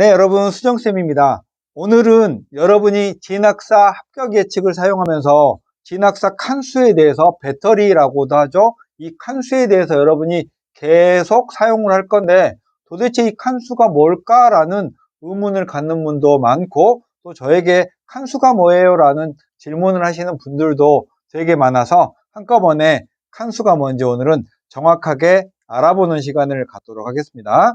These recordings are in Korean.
네, 여러분 수정쌤입니다. 오늘은 여러분이 진학사 합격 예측을 사용하면서 진학사 칸수에 대해서 배터리라고도 하죠. 이 칸수에 대해서 여러분이 계속 사용을 할 건데 도대체 이 칸수가 뭘까라는 의문을 갖는 분도 많고 또 저에게 칸수가 뭐예요? 라는 질문을 하시는 분들도 되게 많아서 한꺼번에 칸수가 뭔지 오늘은 정확하게 알아보는 시간을 갖도록 하겠습니다.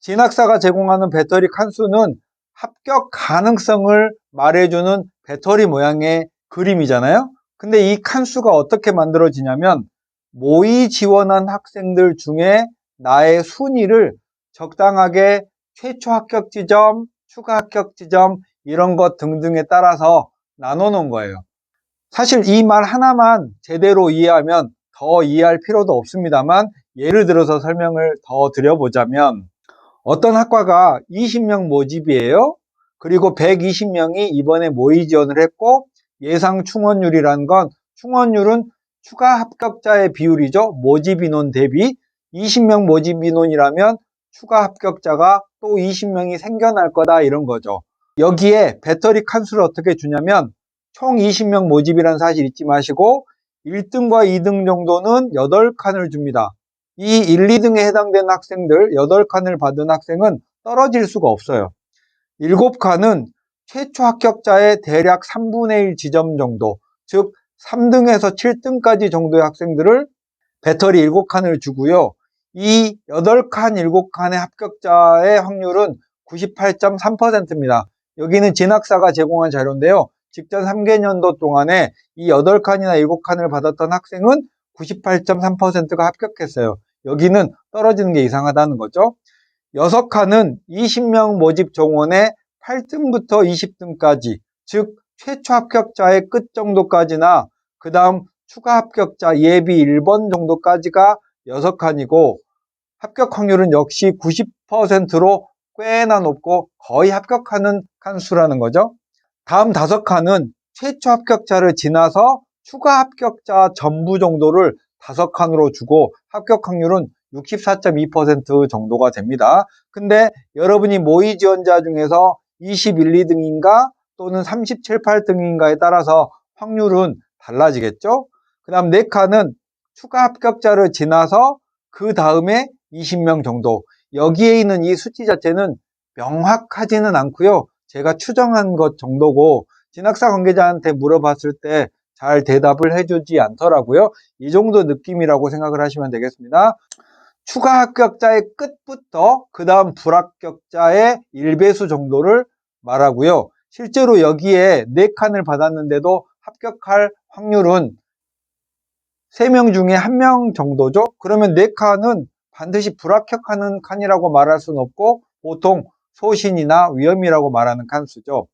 진학사가 제공하는 배터리 칸수는 합격 가능성을 말해주는 배터리 모양의 그림이잖아요. 근데 이 칸수가 어떻게 만들어지냐면 모의 지원한 학생들 중에 나의 순위를 적당하게 최초 합격 지점, 추가 합격 지점 이런 것 등등에 따라서 나눠 놓은 거예요. 사실 이 말 하나만 제대로 이해하면 더 이해할 필요도 없습니다만 예를 들어서 설명을 더 드려보자면 어떤 학과가 20명 모집이에요. 그리고 120명이 이번에 모의 지원을 했고 예상 충원율이라는 건 충원율은 추가 합격자의 비율이죠. 모집 인원 대비 20명 모집 인원이라면 추가 합격자가 또 20명이 생겨날 거다 이런 거죠. 여기에 배터리 칸수를 어떻게 주냐면 총 20명 모집이라는 사실 잊지 마시고 1등과 2등 정도는 8칸을 줍니다. 이 1, 2등에 해당되는 학생들 8칸을 받은 학생은 떨어질 수가 없어요. 7칸은 최초 합격자의 대략 3분의 1 지점 정도, 즉 3등에서 7등까지 정도의 학생들을 배터리 7칸을 주고요. 이 8칸, 7칸의 합격자의 확률은 98.3%입니다. 여기는 진학사가 제공한 자료인데요. 직전 3개년도 동안에 이 8칸이나 7칸을 받았던 학생은 98.3%가 합격했어요. 여기는 떨어지는 게 이상하다는 거죠. 6칸은 20명 모집 정원의 8등부터 20등까지, 즉 최초 합격자의 끝 정도까지나 그 다음 추가 합격자 예비 1번 정도까지가 6칸이고 합격 확률은 역시 90%로 꽤나 높고 거의 합격하는 칸수라는 거죠. 다음 5칸은 최초 합격자를 지나서 추가 합격자 전부 정도를 5칸으로 주고 합격 확률은 64.2% 정도가 됩니다. 근데 여러분이 모의 지원자 중에서 21, 2등인가 또는 37, 8등인가에 따라서 확률은 달라지겠죠. 그 다음 4칸은 추가 합격자를 지나서 그 다음에 20명 정도. 여기에 있는 이 수치 자체는 명확하지는 않고요. 제가 추정한 것 정도고 진학사 관계자한테 물어봤을 때 잘 대답을 해주지 않더라고요. 이 정도 느낌이라고 생각을 하시면 되겠습니다. 추가 합격자의 끝부터 그 다음 불합격자의 1배수 정도를 말하고요. 실제로 여기에 4칸을 받았는데도 합격할 확률은 3명 중에 1명 정도죠. 그러면 4칸은 반드시 불합격하는 칸이라고 말할 수는 없고 보통 소신이나 위험이라고 말하는 칸수죠.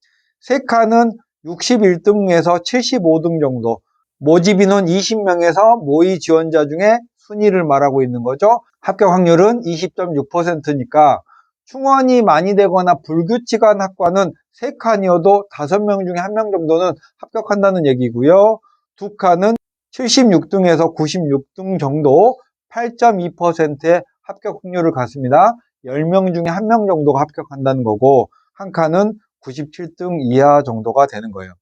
3칸은 61등에서 75등 정도, 모집 인원 20명에서 모의 지원자 중에 순위를 말하고 있는 거죠. 합격 확률은 20.6%니까 충원이 많이 되거나 불규칙한 학과는 3칸이어도 5명 중에 1명 정도는 합격한다는 얘기고요. 2칸은 76등에서 96등 정도 8.2%의 합격 확률을 갖습니다. 10명 중에 1명 정도가 합격한다는 거고 한 칸은 97등 이하 정도가 되는 거예요.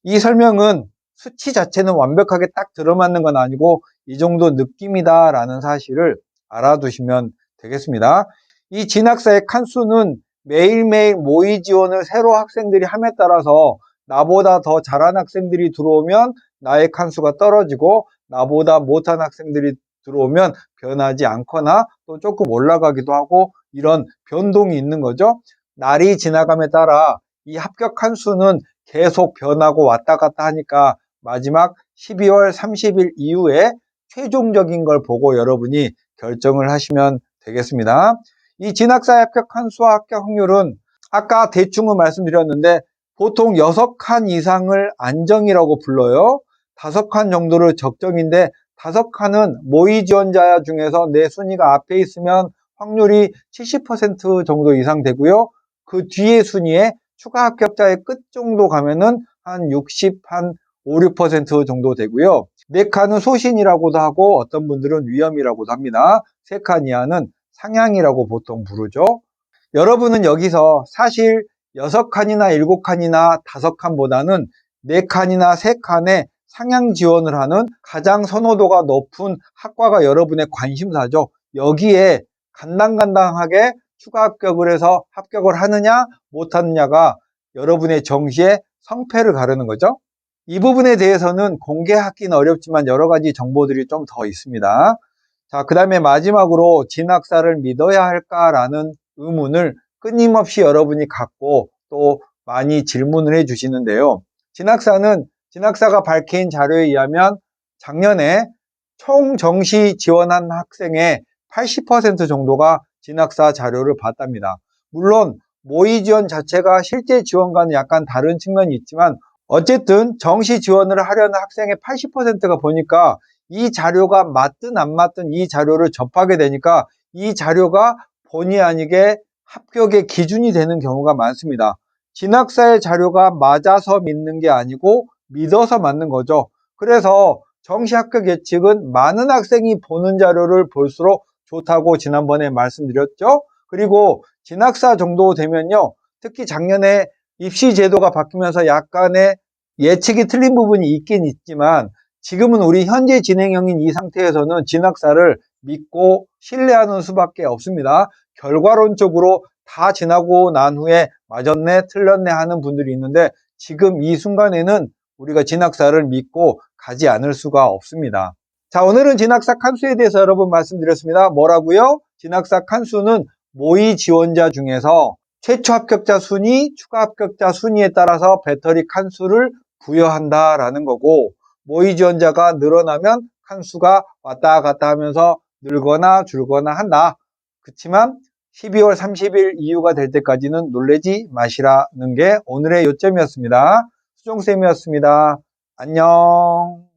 이 설명은 수치 자체는 완벽하게 딱 들어맞는 건 아니고 이 정도 느낌이다 라는 사실을 알아두시면 되겠습니다. 이 진학사의 칸수는 매일매일 모의 지원을 새로 학생들이 함에 따라서 나보다 더 잘한 학생들이 들어오면 나의 칸수가 떨어지고 나보다 못한 학생들이 들어오면 변하지 않거나 또 조금 올라가기도 하고 이런 변동이 있는 거죠. 날이 지나감에 따라 이 합격 칸수는 계속 변하고 왔다 갔다 하니까 마지막 12월 30일 이후에 최종적인 걸 보고 여러분이 결정을 하시면 되겠습니다. 이 진학사 합격 칸수와 합격 확률은 아까 대충은 말씀드렸는데 보통 6칸 이상을 안정이라고 불러요. 5칸 정도를 적정인데 5칸은 모의 지원자 중에서 내 순위가 앞에 있으면 확률이 70% 정도 이상 되고요. 그 뒤에 순위에 추가 합격자의 끝 정도 가면은 한 60, 한 5, 6% 정도 되고요. 4칸은 소신이라고도 하고 어떤 분들은 위험이라고도 합니다. 3칸 이하는 상향이라고 보통 부르죠. 여러분은 여기서 사실 6칸이나 7칸이나 5칸보다는 4칸이나 3칸에 상향 지원을 하는 가장 선호도가 높은 학과가 여러분의 관심사죠. 여기에 간당간당하게 추가 합격을 해서 합격을 하느냐 못하느냐가 여러분의 정시의 성패를 가르는 거죠. 이 부분에 대해서는 공개하기는 어렵지만 여러 가지 정보들이 좀 더 있습니다. 자, 그 다음에 마지막으로 진학사를 믿어야 할까라는 의문을 끊임없이 여러분이 갖고 또 많이 질문을 해 주시는데요. 진학사가 밝힌 자료에 의하면 작년에 총 정시 지원한 학생의 80% 정도가 진학사 자료를 봤답니다. 물론 모의 지원 자체가 실제 지원과는 약간 다른 측면이 있지만 어쨌든 정시 지원을 하려는 학생의 80%가 보니까 이 자료가 맞든 안 맞든 이 자료를 접하게 되니까 이 자료가 본의 아니게 합격의 기준이 되는 경우가 많습니다. 진학사의 자료가 맞아서 믿는 게 아니고 믿어서 맞는 거죠. 그래서 정시 합격 예측은 많은 학생이 보는 자료를 볼수록 좋다고 지난번에 말씀드렸죠. 그리고 진학사 정도 되면요. 특히 작년에 입시 제도가 바뀌면서 약간의 예측이 틀린 부분이 있긴 있지만 지금은 우리 현재 진행형인 이 상태에서는 진학사를 믿고 신뢰하는 수밖에 없습니다. 결과론적으로 다 지나고 난 후에 맞았네 틀렸네 하는 분들이 있는데 지금 이 순간에는 우리가 진학사를 믿고 가지 않을 수가 없습니다. 자, 오늘은 진학사 칸수에 대해서 여러분 말씀드렸습니다. 뭐라고요? 진학사 칸수는 모의 지원자 중에서 최초 합격자 순위, 추가 합격자 순위에 따라서 배터리 칸수를 부여한다라는 거고 모의 지원자가 늘어나면 칸수가 왔다 갔다 하면서 늘거나 줄거나 한다. 그렇지만 12월 30일 이후가 될 때까지는 놀라지 마시라는 게 오늘의 요점이었습니다. 수종쌤이었습니다. 안녕.